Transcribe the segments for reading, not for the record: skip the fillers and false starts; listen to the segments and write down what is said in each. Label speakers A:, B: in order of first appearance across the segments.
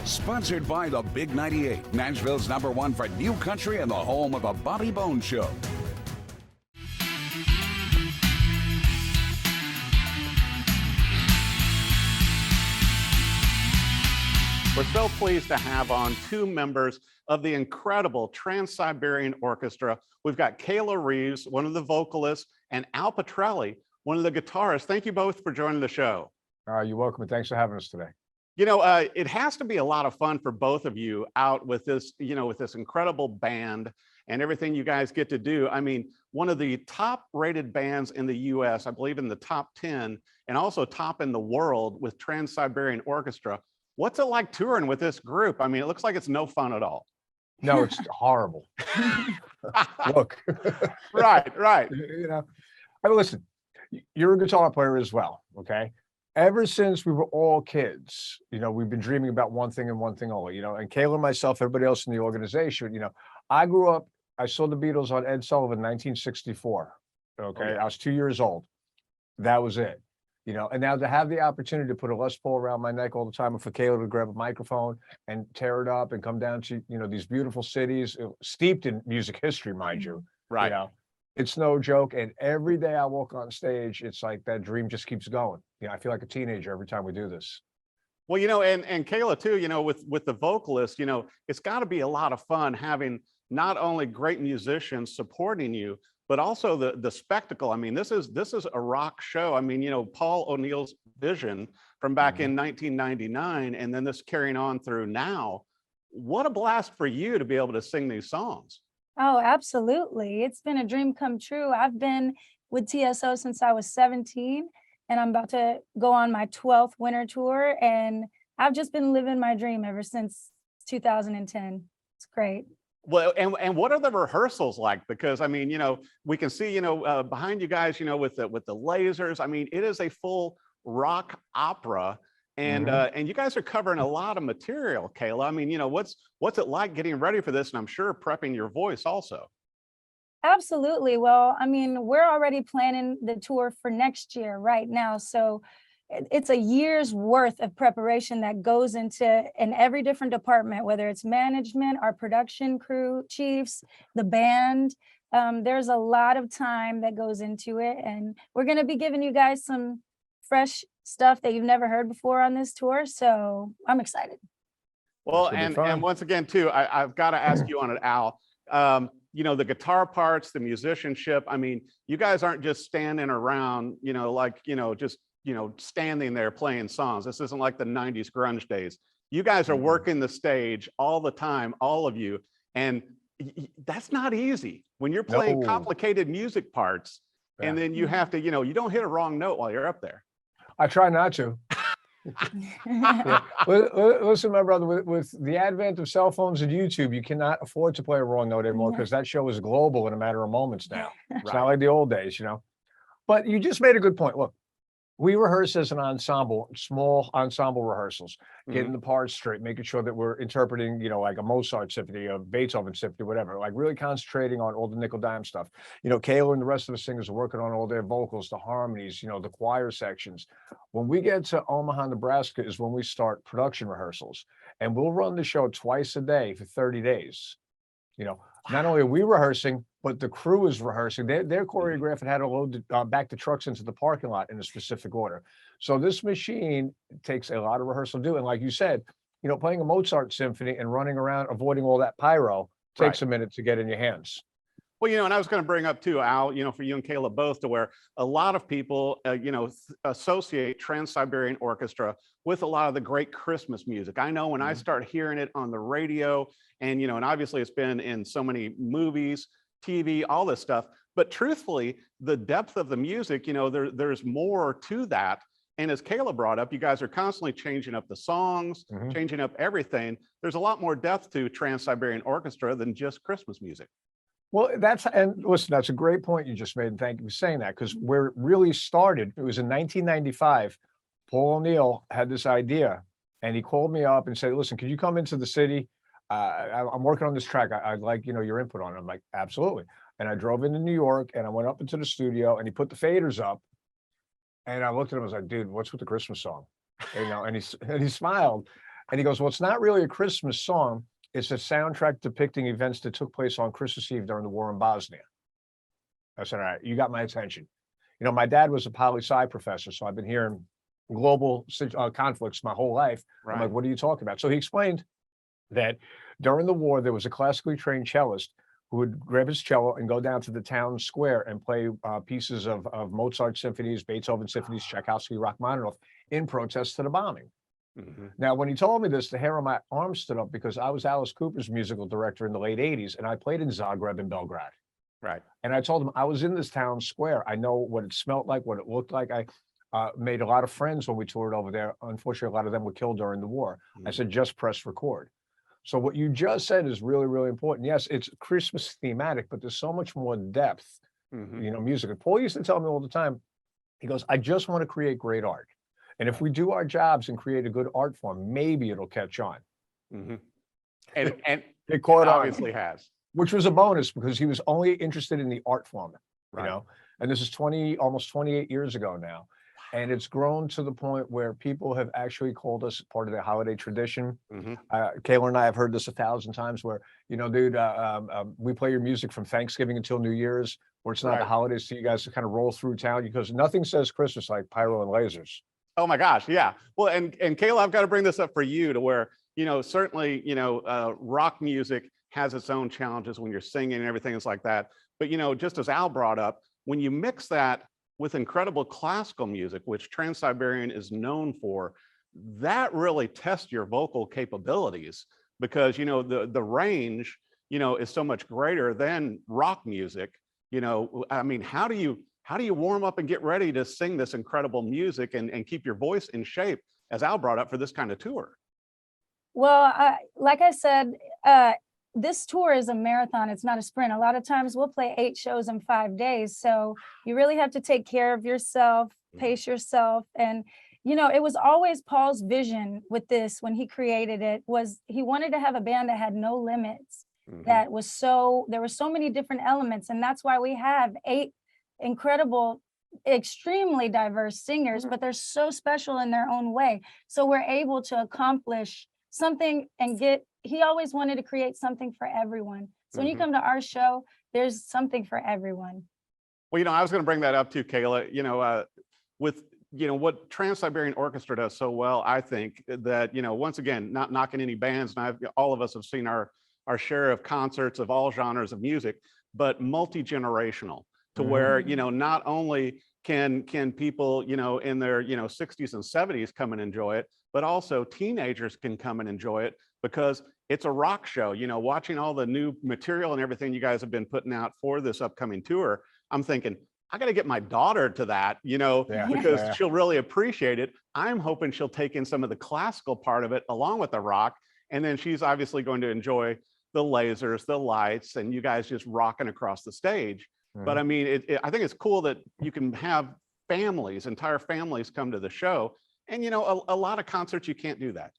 A: Sponsored by the Big 98, Nashville's #1 for new country and the home of the Bobby Bones Show.
B: We're so pleased to have on two members of the incredible Trans-Siberian Orchestra. We've got Kayla Reeves, one of the vocalists, and Al Petrelli, one of the guitarists. Thank you both for joining the show.
C: You're welcome, and thanks for having us today.
B: You know, it has to be a lot of fun for both of you out with this, with this incredible band and everything you guys get to do. I mean, one of the top rated bands in the US, I believe in the top 10, and also top in the world with Trans-Siberian Orchestra. What's it like touring with this group? I mean, it looks like it's no fun at all.
C: No, it's horrible. Look.
B: Right.
C: I mean, listen, you're a guitar player as well, okay? Ever since we were all kids, we've been dreaming about one thing and one thing only, and Kayla and myself, everybody else in the organization, I grew up, I saw the Beatles on Ed Sullivan in 1964, okay?
B: Oh, yeah.
C: I was 2 years old. That was it. And now to have the opportunity to put a Les Paul around my neck all the time, and for Kayla to grab a microphone and tear it up and come down to, these beautiful cities, steeped in music history, mind you.
B: Right.
C: It's no joke. And every day I walk on stage, it's like that dream just keeps going. I feel like a teenager every time we do this.
B: Well, and Kayla too, with the vocalist, it's got to be a lot of fun having not only great musicians supporting you, but also the spectacle. I mean, this is a rock show. I mean, Paul O'Neill's vision from back in 1999, and then this carrying on through now. What a blast for you to be able to sing these songs.
D: Oh, absolutely. It's been a dream come true. I've been with TSO since I was 17, and I'm about to go on my 12th winter tour, and I've just been living my dream ever since 2010. It's great.
B: Well, and what are the rehearsals like? Because I mean, we can see, behind you guys, with the lasers. I mean, it is a full rock opera, and and you guys are covering a lot of material, Kayla. I mean, what's it like getting ready for this? And I'm sure prepping your voice also.
D: Absolutely. Well, I mean, we're already planning the tour for next year right now. So it's a year's worth of preparation that goes into in every different department, whether it's management, our production crew, chiefs, the band. There's a lot of time that goes into it. And we're going to be giving you guys some fresh stuff that you've never heard before on this tour. So I'm excited.
B: Well, and once again, too, I've got to ask you on it, Al. The guitar parts, the musicianship. I mean, you guys aren't just standing around, just standing there playing songs. This isn't like the 90s grunge days. You guys are working the stage all the time, all of you. And that's not easy when you're playing complicated music parts. Yeah. And then you have to, you don't hit a wrong note while you're up there.
C: I try not to. Yeah. Listen, my brother, with the advent of cell phones and YouTube, you cannot afford to play a wrong note anymore because that show is global in a matter of moments now. It's not like the old days, But you just made a good point. Look, we rehearse as an ensemble, small ensemble rehearsals, getting the parts straight, making sure that we're interpreting, like a Mozart symphony, a Beethoven symphony, whatever, like really concentrating on all the nickel dime stuff. Kayla and the rest of the singers are working on all their vocals, the harmonies, the choir sections. When we get to Omaha, Nebraska is when we start production rehearsals, and we'll run the show twice a day for 30 days. Not only are we rehearsing, but the crew is rehearsing. They're choreographing how to load back the trucks into the parking lot in a specific order. So this machine takes a lot of rehearsal to do. And like you said, playing a Mozart symphony and running around, avoiding all that pyro takes a minute to get in your hands.
B: Well, and I was going to bring up too, Al, for you and Kayla both, to where a lot of people, associate Trans-Siberian Orchestra with a lot of the great Christmas music. I know when I start hearing it on the radio, and obviously it's been in so many movies, TV, all this stuff. But truthfully, the depth of the music, there's more to that. And as Kayla brought up, you guys are constantly changing up the songs, changing up everything. There's a lot more depth to Trans-Siberian Orchestra than just Christmas music.
C: Well, and listen, that's a great point you just made, and thank you for saying that, because where it really started, it was in 1995. Paul O'Neill had this idea, and he called me up and said, listen, could you come into the city? I'm working on this track. I'd like, your input on it. I'm like, absolutely. And I drove into New York, and I went up into the studio, and he put the faders up, and I looked at him, I was like, dude, what's with the Christmas song? And he smiled. And he goes, well, it's not really a Christmas song. It's a soundtrack depicting events that took place on Christmas Eve during the war in Bosnia. I said, all right, you got my attention. You know, my dad was a poli-sci professor, so I've been hearing global conflicts my whole life. I'm like, what are you talking about? So he explained that during the war, there was a classically trained cellist who would grab his cello and go down to the town square and play pieces of Mozart symphonies, Beethoven symphonies, Tchaikovsky, Rachmaninoff in protest to the bombing. Now, when he told me this, the hair on my arm stood up because I was Alice Cooper's musical director in the late 80s, and I played in Zagreb and Belgrade.
B: Right.
C: And I told him I was in this town square. I know what it smelled like, what it looked like. I made a lot of friends when we toured over there. Unfortunately, a lot of them were killed during the war. I said, just press record. So what you just said is really, really important. Yes, it's Christmas thematic, but there's so much more depth, you know, music. And Paul used to tell me all the time, he goes, I just want to create great art. And if we do our jobs and create a good art form, maybe it'll catch on.
B: And
C: it caught on,
B: obviously has.
C: Which was a bonus because he was only interested in the art form, you know, and this is almost 28 years ago now. And it's grown to the point where people have actually called us part of their holiday tradition. Kayla and I have heard this 1,000 times where, you know, dude, we play your music from Thanksgiving until New Year's, where it's not the holidays, so you guys kind of roll through town because nothing says Christmas like pyro and lasers.
B: Oh my gosh, yeah. Well, and Kayla, I've got to bring this up for you to where, you know, certainly, you know, rock music has its own challenges when you're singing and everything is like that. But, you know, just as Al brought up, when you mix that with incredible classical music, which Trans-Siberian is known for, that really tests your vocal capabilities because, you know, the range, you know, is so much greater than rock music. You know, I mean, how do you warm up and get ready to sing this incredible music and keep your voice in shape, as Al brought up, for this kind of tour?
D: Well, like I said, this tour is a marathon. It's not a sprint. A lot of times we'll play 8 shows in 5 days. So you really have to take care of yourself, pace yourself. And, you know, it was always Paul's vision with this when he created it, was he wanted to have a band that had no limits, that was there were so many different elements. And that's why we have 8 incredible, extremely diverse singers, but they're so special in their own way. So we're able to accomplish something and he always wanted to create something for everyone. So when you come to our show, there's something for everyone.
B: Well, you know, I was going to bring that up too, Kayla, you know, with, you know, what Trans-Siberian Orchestra does so well, I think that, you know, once again, not knocking any bands, and all of us have seen our share of concerts of all genres of music, but multi-generational to where, you know, not only can people, you know, in their, you know, 60s and 70s come and enjoy it, but also teenagers can come and enjoy it because it's a rock show. You know, watching all the new material and everything you guys have been putting out for this upcoming tour, I'm thinking, I got to get my daughter to that, you know, because she'll really appreciate it. I'm hoping she'll take in some of the classical part of it along with the rock. And then she's obviously going to enjoy the lasers, the lights, and you guys just rocking across the stage. But I mean, I think it's cool that you can have families, entire families come to the show. And, you know, a lot of concerts, you can't do that.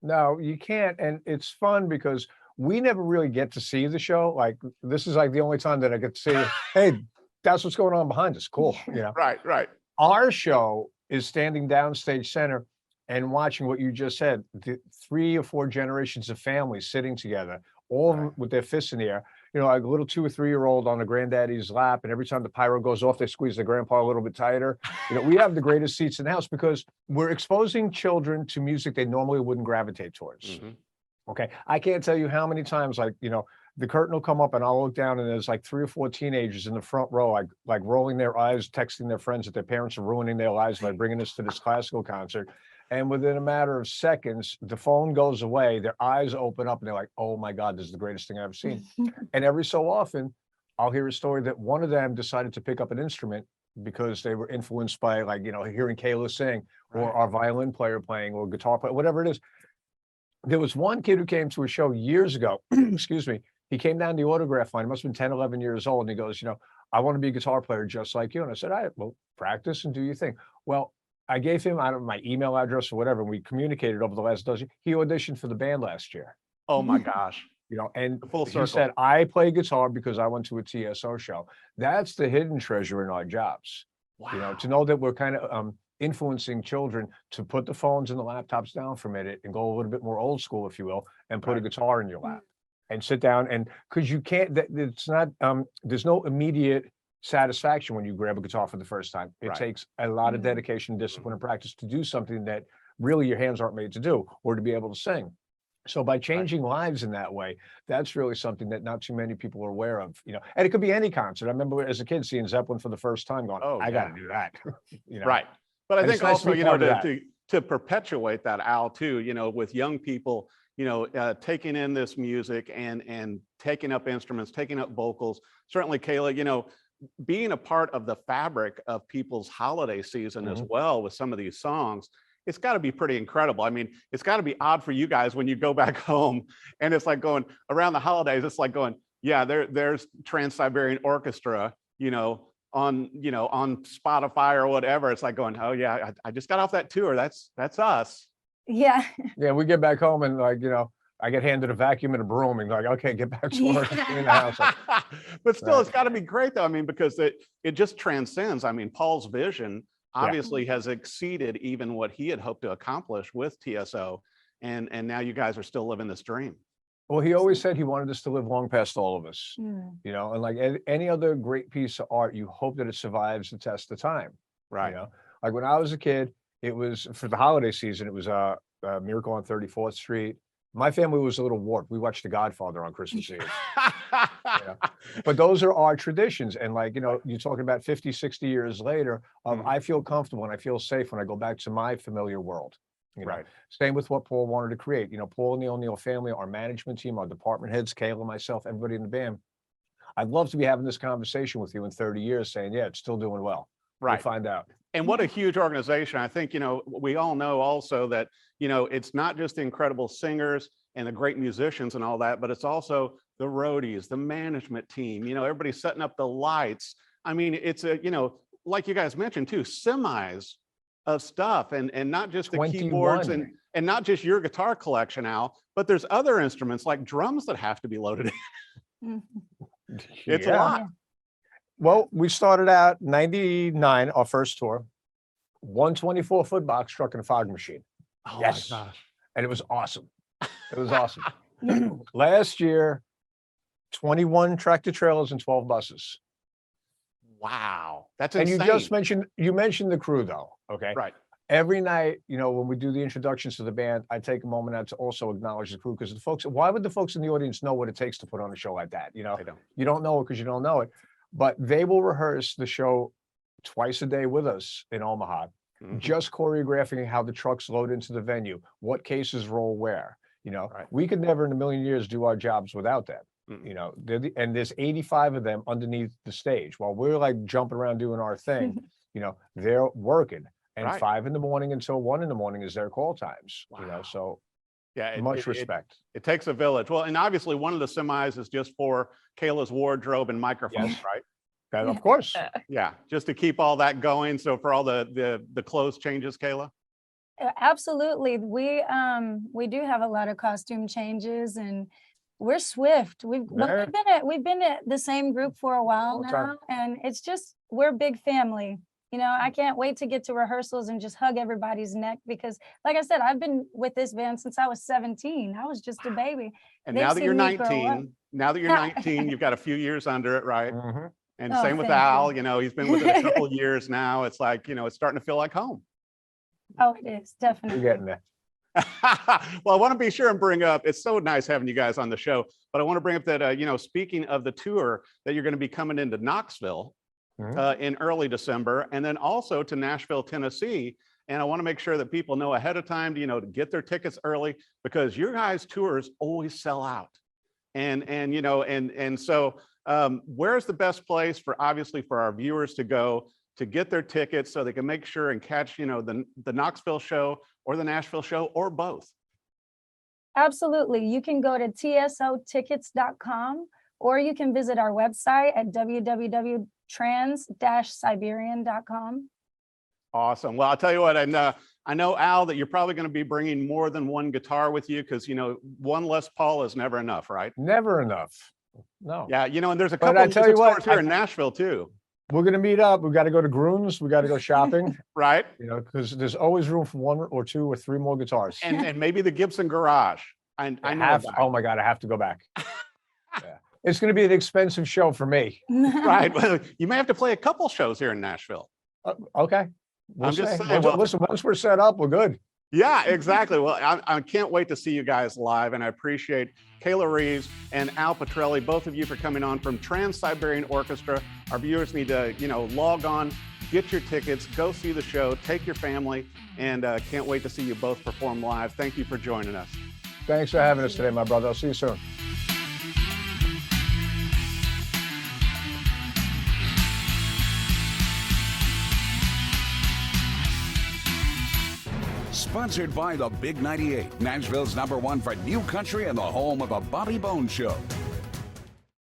C: No, you can't. And it's fun because we never really get to see the show. Like, this is like the only time that I get to see, hey, that's what's going on behind us. Cool. You know,
B: Right.
C: Our show is standing downstage center and watching what you just said, the 3 or 4 generations of families sitting together, all of them with their fists in the air. You know, like a little 2 or 3-year-old on a granddaddy's lap, and every time the pyro goes off, they squeeze the grandpa a little bit tighter. You know, we have the greatest seats in the house because we're exposing children to music they normally wouldn't gravitate towards. Okay, I can't tell you how many times, like, you know, the curtain will come up and I'll look down and there's like 3 or 4 teenagers in the front row, like rolling their eyes, texting their friends that their parents are ruining their lives by bringing us to this classical concert. And within a matter of seconds, the phone goes away, their eyes open up and they're like, oh my God, this is the greatest thing I've ever seen. And every so often, I'll hear a story that one of them decided to pick up an instrument because they were influenced by, like, you know, hearing Kayla sing or our violin player playing or guitar player, whatever it is. There was one kid who came to a show years ago, excuse me, he came down the autograph line, he must have been 10, 11 years old. And he goes, you know, I want to be a guitar player just like you. And I said, all right, well, practice and do your thing. Well, I gave him, I don't know, my email address or whatever. And we communicated over the last dozen. He auditioned for the band last year.
B: Oh my gosh.
C: You know, and
B: full circle.
C: He said, I play guitar because I went to a TSO show. That's the hidden treasure in our jobs. Wow. You know, to know that we're kind of influencing children to put the phones and the laptops down for a minute and go a little bit more old school, if you will, and put a guitar in your lap and sit down. And because you can't, it's not, there's no immediate satisfaction when you grab a guitar for the first time. It takes a lot of dedication, discipline, and practice to do something that really your hands aren't made to do, or to be able to sing. So by changing lives in that way, that's really something that not too many people are aware of, you know. And it could be any concert. I remember as a kid seeing Zeppelin for the first time, going, "Oh, I got to do that." You know?
B: Right. But I
C: And
B: think
C: it's nice to
B: also,
C: be
B: you know,
C: part of that.
B: to perpetuate that, Al, too, you know, with young people, you know, taking in this music and taking up instruments, taking up vocals. Certainly, Kayla, you know, being a part of the fabric of people's holiday season as well with some of these songs, it's got to be pretty incredible. I mean, it's got to be odd for you guys when you go back home and it's like going around the holidays. It's like going, yeah, there's Trans-Siberian Orchestra, you know, on Spotify or whatever. It's like going, oh yeah, I just got off that tour. That's us.
D: Yeah.
C: Yeah, we get back home and, like, you know, I get handed a vacuum and a broom and like, okay, get back to work, clean the house up.
B: But still, it's got to be great though. I mean, because it just transcends. I mean, Paul's vision obviously has exceeded even what he had hoped to accomplish with TSO. And now you guys are still living this dream.
C: Well, he always said he wanted us to live long past all of us, you know, and like any other great piece of art, you hope that it survives the test of time.
B: Right.
C: You know, like when I was a kid, it was for the holiday season, it was Miracle on 34th Street. My family was a little warped. We watched The Godfather on Christmas Eve. Yeah. But those are our traditions. And like, you know, you're talking about 50, 60 years later, I feel comfortable and I feel safe when I go back to my familiar world. You know? Same with what Paul wanted to create. You know, Paul and the O'Neill family, our management team, our department heads, Kayla, myself, everybody in the band. I'd love to be having this conversation with you in 30 years saying, yeah, it's still doing well. We'll find out.
B: And what a huge organization. I think, you know, we all know also that, you know, it's not just the incredible singers and the great musicians and all that, but it's also the roadies, the management team, you know, everybody setting up the lights. I mean, it's a, you know, like you guys mentioned too, semis of stuff and not just the keyboards and not just your guitar collection, Al, but there's other instruments like drums that have to be loaded in. It's a lot.
C: Well, we started out 99, our first tour, 124-foot box truck and a fog machine.
B: Oh my gosh.
C: And it was awesome. It was awesome. Last year, 21 tractor trailers and 12 buses.
B: Wow. That's
C: insane.
B: insane.
C: And you mentioned the crew though, okay?
B: Right.
C: Every night, you know, when we do the introductions to the band, I take a moment out to also acknowledge the crew because the folks, why would the folks in the audience know what it takes to put on a show like that? You know, you don't know it because you don't know it. But they will rehearse the show twice a day with us in Omaha, just choreographing how the trucks load into the venue, what cases roll where. You know, we could never in a million years do our jobs without them. You know, and there's 85 of them underneath the stage while we're like jumping around doing our thing. You know, they're working, and 5 in the morning until 1 in the morning is their call times. You know, so
B: yeah,
C: much respect.
B: It takes a village. Well, and obviously one of the semis is just for Kayla's wardrobe and microphones, right?
C: Of course.
B: Yeah, just to keep all that going. So for all the clothes changes, Kayla?
D: Absolutely. We do have a lot of costume changes and we're swift. We've been at the same group for a while now, and it's just, we're a big family. You know, I can't wait to get to rehearsals and just hug everybody's neck because, like I said, I've been with this band since I was 17. I was just a baby.
B: And now that you're 19, you've got a few years under it, right? And same with Al, you know, he's been with it a couple of years now. It's like, you know, it's starting to feel like home.
D: Oh, it is, definitely.
C: You're getting there.
B: Well, I want to be sure and bring up, it's so nice having you guys on the show, but I want to bring up that, you know, speaking of the tour, that you're going to be coming into Knoxville in early December, and then also to Nashville, Tennessee. And I want to make sure that people know ahead of time, you know, to get their tickets early because your guys' tours always sell out. And you know, and so where's the best place for, obviously, for our viewers to go to get their tickets so they can make sure and catch, you know, the Knoxville show or the Nashville show or both?
D: Absolutely. You can go to tsotickets.com or you can visit our website at www.trans-siberian.com.
B: Awesome. Well, I'll tell you what, I know, Al, that you're probably going to be bringing more than one guitar with you because, you know, one Les Paul is never enough, right?
C: Never enough. No.
B: Yeah, you know, and there's a couple of music stores here in Nashville too.
C: We're gonna meet up. We got to go to Groom's. We got to go shopping.
B: Right?
C: You know, because there's always room for 1 or 2 or 3 more guitars.
B: And maybe the Gibson Garage. I know
C: have,
B: about.
C: oh my God, I have to go back. Yeah. It's going to be an expensive show for me.
B: Right. Well, you may have to play a couple shows here in Nashville.
C: Okay. We'll
B: I'm just
C: see.
B: saying,
C: Listen, once we're set up, we're good.
B: Yeah, exactly. Well, I can't wait to see you guys live, and I appreciate Kayla Reeves and Al Petrelli, both of you, for coming on from Trans-Siberian Orchestra. Our viewers need to, log on, get your tickets, go see the show, take your family, and can't wait to see you both perform live. Thank you for joining us.
C: Thanks for having us today, my brother. I'll see you soon.
A: Sponsored by the Big 98, Nashville's #1 for new country and the home of the Bobby Bones Show.